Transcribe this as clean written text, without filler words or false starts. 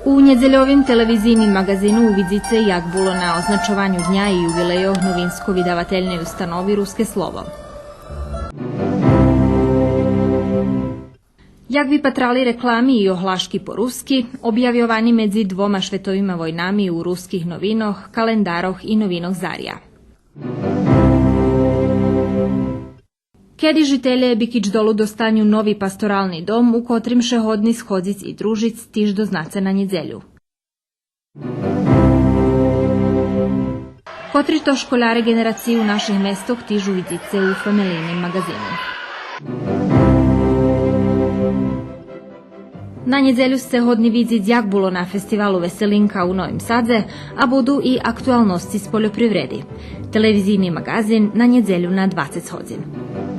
U njedzeljovim televizijnim magazinu uvidite, jak bilo na označovanju dnja i jubilejo novinsko vydavateljnej ustanovi Ruske slovo. Jak vypatrali reklami i ohlaški po-ruski, objavjovani medzi dvoma švetovima vojnami u ruskih novinoh, kalendaroh i novinoh Zarja. Kedy žitelje Bikić dolu dostanju novi pastoralni dom, u kotrim še hodni sходzic i družic tiž do znace na njedzelju. Kotri to školjare generaciju naših mestog tižu vidice u familijnim magazinu. Na njedzelju se hodni vidit jak bilo na festivalu Veselinka u Novim Sadze, a budu i aktualnosti s poljoprivredi. Televizijni magazin na njedzelju na 20 hodin.